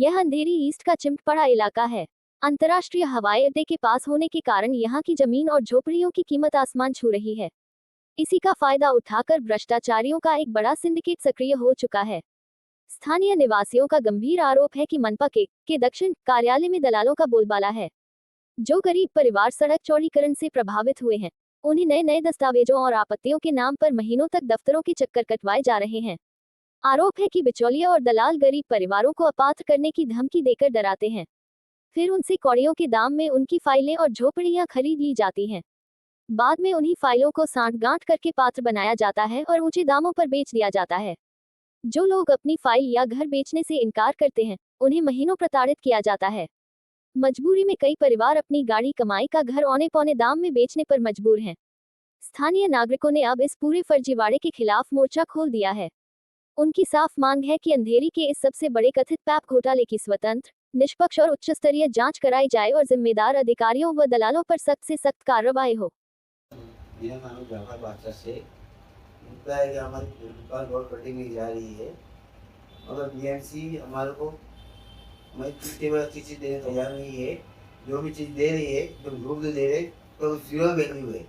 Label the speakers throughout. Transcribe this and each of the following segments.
Speaker 1: यह अंधेरी ईस्ट का चिमटपड़ा इलाका है। अंतर्राष्ट्रीय हवाई अड्डे के पास होने के कारण यहाँ की जमीन और झोपड़ियों की कीमत आसमान छू रही है। इसी का फायदा उठाकर भ्रष्टाचारियों का एक बड़ा सिंडिकेट सक्रिय हो चुका है। स्थानीय निवासियों का गंभीर आरोप है कि मनपा के दक्षिण कार्यालय में दलालों का बोलबाला है। जो गरीब परिवार सड़क चौड़ीकरण से प्रभावित हुए हैं, उन्हें नए नए दस्तावेजों और आपत्तियों के नाम पर महीनों तक दफ्तरों के चक्कर कटवाए जा रहे हैं। आरोप है कि बिचौलिया और दलाल गरीब परिवारों को अपात्र करने की धमकी देकर डराते हैं। फिर उनसे कौड़ियों के दाम में उनकी फाइलें और झोपड़ियां खरीद ली जाती हैं। बाद में उन्हीं फाइलों को सांठ-गांठ करके पात्र बनाया जाता है और ऊंचे दामों पर बेच दिया जाता है। जो लोग अपनी फाइल या घर बेचने से इनकार करते हैं, उन्हें महीनों प्रताड़ित किया जाता है। मजबूरी में कई परिवार अपनी गाड़ी कमाई का घर औने पौने दाम में बेचने पर मजबूर हैं। स्थानीय नागरिकों ने अब इस पूरे फर्जीवाड़े के खिलाफ मोर्चा खोल दिया है। उनकी साफ मांग है कि अंधेरी के इस सबसे बड़े कथित पैप घोटाले की स्वतंत्र, निष्पक्ष और उच्च स्तरीय जांच कराई जाए और जिम्मेदार अधिकारियों व दलालों पर सख्त से सख्त कार्रवाई हो।
Speaker 2: मेरा नाम जाफर बादशाह से मुद्दा है कि हमारी दुकान रोड कटिंग में जा रही है, मगर बीएमसी हमारे को हमारी चीज़ देने तैयार नहीं है। जो भी चीज़ दे रही है तो झूठ दे रहे तो जीरो वैल्यू है।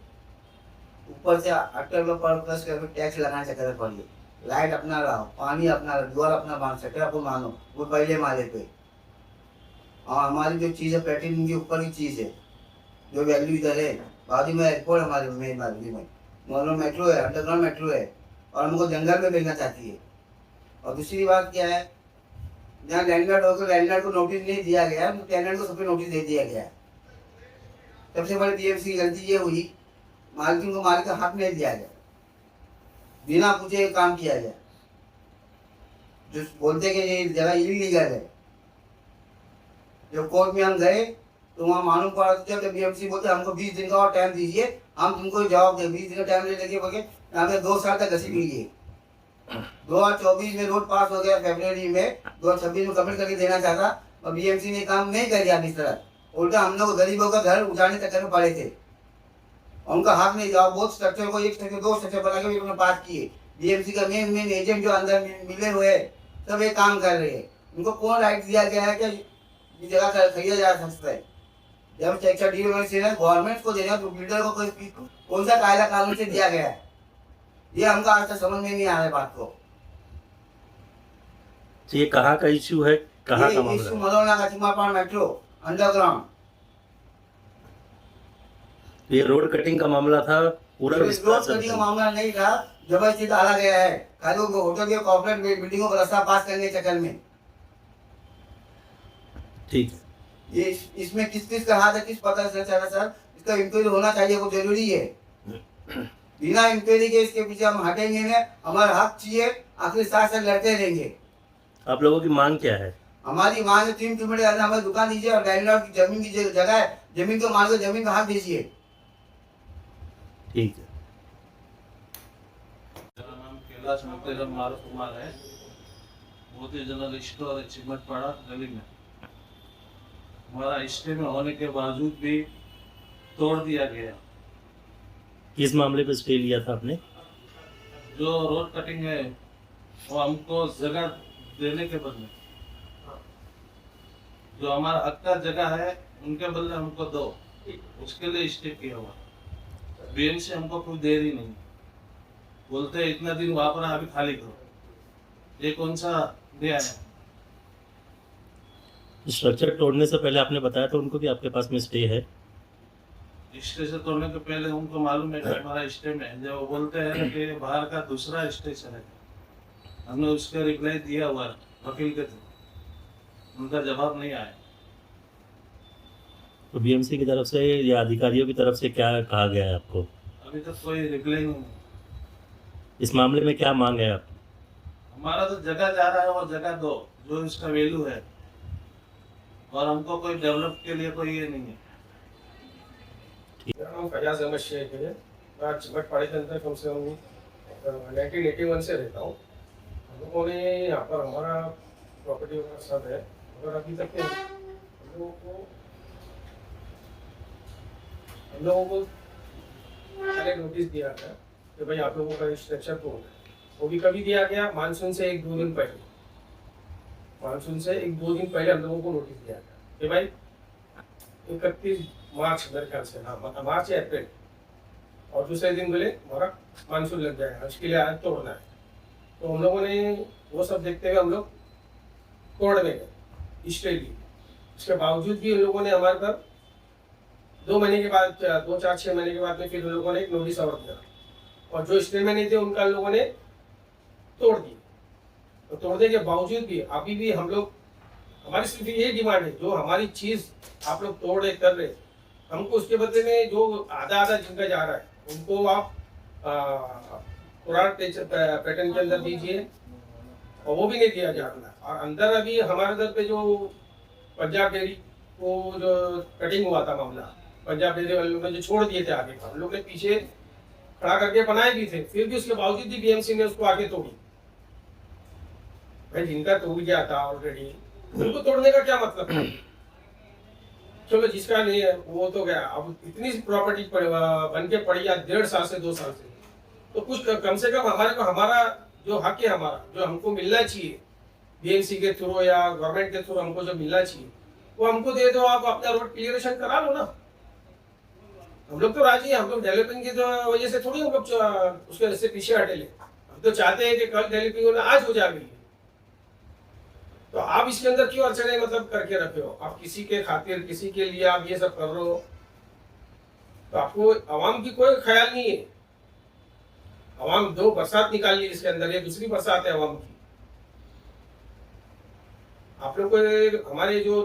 Speaker 2: ऊपर से अट्टर का पर प्लस करके टैक्स लगाना चक्कर पड़िए। लाइट अपना लाओ, पानी अपना लाओ, द्वार अपना मान सकते आपको मानो वो पहले माले पे। और हमारी जो चीज़ है प्लेटिनम के ऊपर की चीज़ है, जो वैल्यू इधर है। बाजू में एयरपोर्ट हमारे मेन बाजू में मोनो मेट्रो है, अंडरग्राउंड मेट्रो है, और हमको जंगल में भेजना चाहती है। और दूसरी बात क्या है, जहाँ लैंडलॉर्ड होकर लैंडलॉर्ड को नोटिस नहीं दिया गया, तो टेनेंट को सबको नोटिस दे दिया गया। सबसे बड़ी बीएमसी की गलती ये हुई, मालिक को मालिक का हक नहीं दिया गया, बिना पूछे काम किया गया। जो बोलते कि ये जगह इलीगल है, जब कोर्ट में हम गए तो वहाँ मालूम पड़ा जब बीएमसी बोलते हमको 20 दिन का और टाइम दीजिए, हम तुमको जवाब दें। 20 दिन का टाइम लेके बोले हमें 2 साल तक घसी मिल गई। 2024 में रोड पास हो गया, फरवरी में 2026 में कम्प्लीट करके देना चाहता, और बीएमसी ने काम नहीं कर दिया। इस तरह उल्टा हम लोग गरीबों का घर उजाड़ने तक में पड़े थे, उनका हक नहीं दिया। बहुत स्ट्रक्चर को एक स्ट्रक्चर 2 स्ट्रक्चर बना के भी उन्होंने पास किए। बीएमसी का मेन एजेंट जो अंदर मिले हुए है, सब ये काम कर रहे हैं। उनको कौन राइट दिया गया है कि जगह खरीदा जा सकता है? जब टैक्स डील गवर्नमेंट को देना तो बिल्डर को कौन सा कायदा कानून से दिया गया है, ये हमको आज तक समझ में नहीं आ रहा है बात को।
Speaker 3: तो ये कहाँ का इश्यू है, कहाँ का मामला है?
Speaker 2: मलोना का चिमापाड़ मेट्रो अंडरग्राउंड।
Speaker 3: ये रोड रोड कटिंग का मामला
Speaker 2: नहीं था, जबरदस्ती डाला गया है खाली होटल के कॉर्पोरेट बिल्डिंगों को रास्ता पास करने के चक्कर में।
Speaker 3: ठीक है,
Speaker 2: ये इसमें किस का हाथ है, किस पता चला सर? इसका इंक्वायरी होना चाहिए, वो जरूरी है। बिना इंक्वायरी के इसके पीछे हम हटेंगे नहीं। हमारा हक चाहिए, आखिरी साथ लड़ते रहेंगे।
Speaker 3: आप लोगों की मांग क्या है?
Speaker 2: हमारी मांग है 3 किलोमीटर हमारी दुकान दीजिए, और लैंडलॉर्ड की जमीन की जगह है, जमीन को मांगो, जमीन का हक दीजिए।
Speaker 3: ठीक है।
Speaker 4: मेरा नाम कैलाश मुक्तेजम मारूफ कुमार है। मोती जनरल स्टोर है चिमटपाड़ा गली में। हमारा स्टे में होने के बावजूद भी तोड़ दिया गया।
Speaker 3: किस मामले पे स्टे लिया था आपने?
Speaker 4: जो रोड कटिंग है वो हमको जगह देने के बदले, जो हमारा हक का जगह है उनके बदले हमको दो, उसके लिए स्टे किया हुआ। बीएमसी हमको कुछ दे रही नहीं, बोलते इतना दिन वापरा अभी खाली करो। ये कौन सा दिया है?
Speaker 3: स्ट्रक्चर तोड़ने से पहले आपने बताया था उनको कि आपके पास में स्टे है?
Speaker 4: स्टे से तोड़ने के पहले उनको मालूम है कि हमारा स्टे में है। जब वो बोलते हैं कि बाहर का दूसरा स्टेशन है, हमने उसका रिप्लाई दिया हुआ वकील के थ्रू, उनका जवाब नहीं आया।
Speaker 3: तो बीएमसी की तरफ से या अधिकारियों की तरफ से क्या कहा गया है आपको?
Speaker 4: अभी तक कोई रिप्लाई नहीं।
Speaker 3: इस मामले में क्या मांग है आप?
Speaker 4: हमारा तो जगह जा रहा है, वो जगह दो जो इसका वैल्यू है, और हमको कोई डेवलप के लिए कोई ये नहीं है।
Speaker 5: मेरा नाम फैयाज अहमद शेख है। मैं चिमटपाड़े के अंदर कम से कम 1981 से रहता हूँ। हम लोगों ने यहाँ पर हमारा प्रॉपर्टी वगैरह सब है, मगर अभी तक हम लोगों को पहले नोटिस दिया गया कि भाई आप लोगों का स्ट्रक्चर तो होना है। वो भी कभी दिया गया, मानसून से 1-2 दिन पहले। मानसून से 1-2 दिन पहले हम लोगों को नोटिस दिया था कि भाई 31 मार्च मेरे ख्याल से, हाँ मतलब मार्च या अप्रैल, और दूसरे दिन बोले हमारा मानसून लग जाएगा, उसके लिए आज तोड़ना है। तो हम लोगों ने वो सब देखते हुए हम लोग तोड़ में गए स्टे लिए। उसके बावजूद भी उन लोगों ने हमारे पर 2 महीने के बाद, 2-4-6 महीने के बाद में फिर उन लोगों ने एक नोटिस और दिया, और जो स्टे में नहीं थे उनका लोगों ने तोड़ दिए। तो तोड़ने के बावजूद भी अभी भी हम लोग, हमारी सिर्फ ये डिमांड है, जो हमारी चीज आप लोग तोड़ रहे कर रहे, हमको उसके बदले में जो आधा जिनका जा रहा है उनको आप पुराना पैटर्न के अंदर दीजिए, और वो भी नहीं दिया जा रहा। और अंदर अभी हमारे इधर पे जो पंजाब डेयरी को जो कटिंग हुआ था मामला, पंजाब डेयरी वाले लोगों ने जो छोड़ दिए थे आगे का, हम लोग ने पीछे खड़ा करके बनाए भी थे, फिर भी उसके बावजूद भी बीएमसी ने उसको आगे तोड़ी। भाई जिनका टूट गया था ऑलरेडी, उनको तोड़ने का क्या मतलब है? चलो जिसका नहीं है वो तो गया, अब इतनी प्रॉपर्टी बन के पड़ी है 1.5 साल से 2 साल से, तो कुछ कम से कम हमारे को, हमारा जो हक है, हमारा जो हमको मिलना चाहिए बीएमसी के थ्रू या गवर्नमेंट के थ्रू हमको जो मिलना चाहिए वो हमको दे दो। आप अपना रोड क्लियरेशन करा लो ना, हम लोग तो राजी हैं, हम लोग डेवलपिंग की तो वजह से थोड़ी हम लोग उसके से पीछे हटे ले, हम तो चाहते हैं कि कल डेवलपिंग आज हो जाएगी। तो आप इसके अंदर क्यों अड़चने मतलब करके रखे हो? आप किसी के खातिर, किसी के लिए आप ये सब कर रहे हो, तो आपको आवाम की कोई ख्याल नहीं है। आवाम 2 बरसात निकाल ली इसके अंदर, ये दूसरी बरसात है आवाम की। आप लोग को, हमारे जो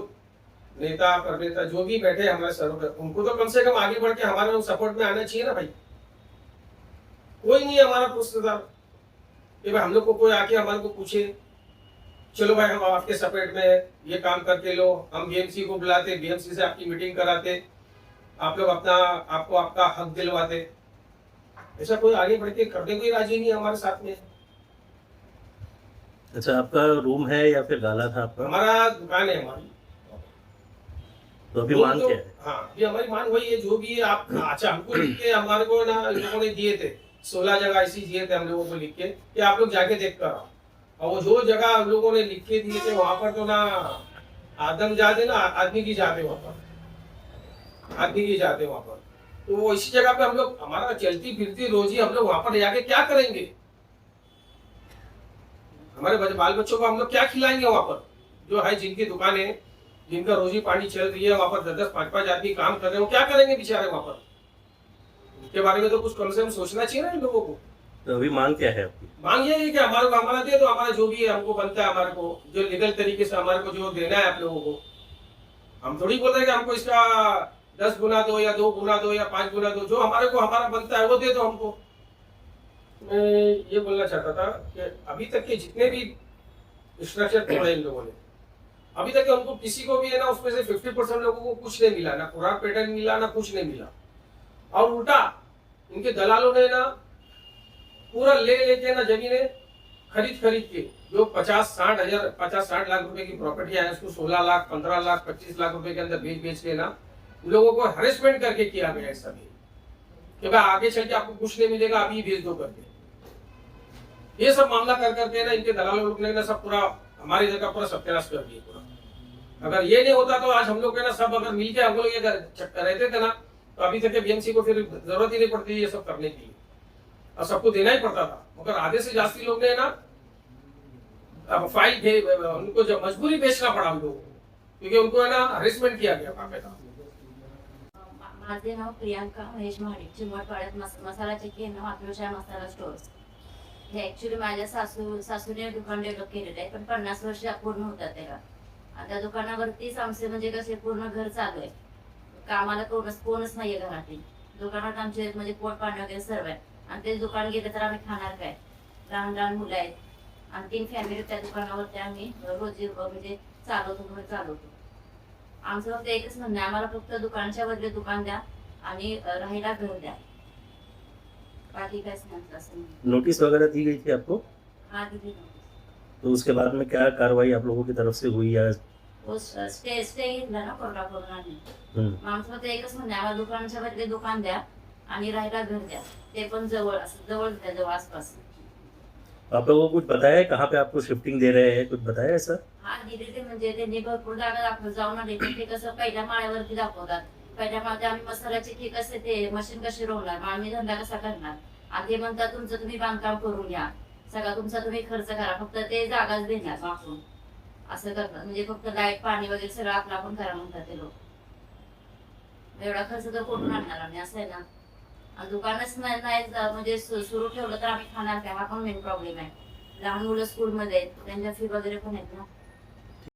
Speaker 5: नेता प्रनेता जो भी बैठे हमारे सरों पर, उनको तो कम से कम आगे बढ़ के हमारे सपोर्ट में आना चाहिए ना भाई। कोई नहीं है हमारा पुरस्कार कि भाई हम लोग को कोई आके हमारे को पूछे, चलो भाई हम आपके सपोर्ट में ये काम करके लो, हम बीएमसी को बुलाते, बीएमसी से आपकी मीटिंग कराते, आप लोग आपको आपका हक दिलवाते। ऐसा कोई आगे बढ़ के करने को ही राजी नहीं है हमारे साथ में।
Speaker 3: अच्छा, आपका रूम है या फिर गाला था आपका?
Speaker 5: हमारा दुकान है हमारी।
Speaker 3: तो अभी मांग क्या है?
Speaker 5: हाँ, ये हमारी मांग वही है, जो भी है आप, अच्छा हमको लिख के हमारे को ना लोगों ने दिए थे 16 जगह ऐसी दिए थे हम लोगों को लिख के कि आप लोग जाके देख कर आओ। और वो जो जगह हम लोगों ने लिख के दिए थे वहां पर तो ना आदम जाते ना आदमी की जाते, वहां पर आदमी की जाते वहां पर। तो वो इसी जगह पे हम लोग, हमारा चलती फिरती रोजी, हम लोग वहां पर जाके क्या करेंगे? हमारे बाल बच्चों को हम लोग क्या खिलाएंगे वहां पर? जो है जिनकी दुकानें, जिनका रोजी पानी चल रही है, वहां पर 10-10, 5-5 आदमी काम कर रहे हैं, वो क्या करेंगे बेचारे वहां पर? उनके बारे में तो कुछ कम से कम सोचना चाहिए ना इन लोगों को।
Speaker 3: तो अभी मांग क्या है आपकी?
Speaker 5: मांग ये है कि हमारे को हमारा दे दो, हमारा जो भी है हमको बनता है, हमारे को जो लीगल तरीके से हमारे को जो देना है आप लोगों को। हम थोड़ी बोल रहे हैं कि हमको इसका 10 गुना दो या 2 गुना दो या 5 गुना दो, जो हमारे को हमारा बनता है वो दे दो हमको। मैं ये बोलना चाहता था कि अभी तक के जितने भी स्ट्रक्चर तोड़े इन लोगों ने, अभी तक उनको किसी को भी है ना उसमें से 50% लोगों को कुछ नहीं मिला, ना पुराना पैटर्न मिला, ना कुछ नहीं मिला। और उल्टा इनके दलालों ने ना पूरा लेके ना जमीनें खरीद के, जो 50-60 लाख रुपए की प्रॉपर्टी है उसको 16 लाख, 15 लाख, 25 लाख रुपए के अंदर बेच के ना लोगों को हरेसमेंट करके किया गया है सभी, कि भाई आगे चल के आपको कुछ नहीं मिलेगा, अभी भेज दो करके। ये सब मामला कर करके ना इनके दलालों लोग ने ना सब पूरा हमारी जगह पूरा सत्यानाश कर दिया पूरा। अगर ये नहीं होता तो आज हम लोग ना सब अगर मिलके हम लोग ये रहते थे ना, तो अभी तक बीएमसी को फिर जरूरत ही नहीं पड़ती ये सब करने की, और सबको देना ही पड़ता था। मगर आधे से जास्ती लोग ने ना अब फाइल उनको जब मजबूरी बेचना पड़ा हम लोगों को, क्योंकि उनको है ना हरेसमेंट किया गया बाकायदा।
Speaker 6: माझे नाव प्रियांका महेश महाडिक, चिमटवाड्यात मसाला चक्की आहे ना, मातृशा मसाला स्टोर्स. हे ऍक्च्युली माझ्या सासूने दुकान डेव्हलप केलेलं आहे, पण 50 वर्ष पूर्ण होतात त्याला. आता दुकानावरतीच आमचे म्हणजे कसे पूर्ण घर चालू आहे, कामाला कोणच नाहीये घरातील. दुकानात आमचे म्हणजे पोट पाणी वगैरे सर्व आहे, आणि ते दुकान गेलं तर आम्ही खाणार काय? लहान मुलं आहेत आणि 3 फॅमिली त्या दुकानावरती आम्ही रोजी म्हणजे चालवतो. आमचं फक्त एकच म्हणणं आहे, आम्हाला फक्त दुकानच्या बदले दुकान द्या आणि राहायला घर द्या, बाकी काहीच नाही असं.
Speaker 3: नोटिस वगैरह दी गई थी आपको?
Speaker 6: हा दिली नोटीस.
Speaker 3: तो उसके बाद में क्या कार्रवाई आप लोगों की तरफ से हुई या?
Speaker 6: तो स्टे घेतला ना कोर्टाकडून आम्ही. आमचं फक्त एकच म्हणणं आहे, आम्हाला दुकानच्या बदले दुकान द्या आणि राहायला घर द्या, ते पण जवळ आसपास.
Speaker 3: आप लोगों को कुछ बताया है कहाँ पे आपको शिफ्टिंग दे रहे हैं, कुछ बताया है सर?
Speaker 6: हा दिली ते म्हणजे त्यांनी भरपूर जागा दाखवत जाऊन आले पण ते कसं पहिल्या माळ्यावरती दाखवतात. पहिल्या माळ्यात आम्ही मसाल्याचे केक कसे ते मशीन कशी रोवणार, मग आम्ही धंदा कसा करणार. आणि ते म्हणतात तुमचं तुम्ही बांधकाम करून घ्या, सगळा तुमचा तुम्ही खर्च करा, फक्त ते जागाच देणार वापरून असं करतात. म्हणजे फक्त लाईट पाणी वगैरे सगळं आपलं आपण करा म्हणतात ते लोक. एवढा खर्च तर कुठून आणणार आम्ही, असं आहे ना. आणि दुकानच नाही म्हणजे सुरू ठेवलं तर आम्ही खाणार काय, हा पण मेन प्रॉब्लेम आहे. लहान मुलं स्कूलमध्ये आहेत, त्यांच्या फी वगैरे पण आहेत ना.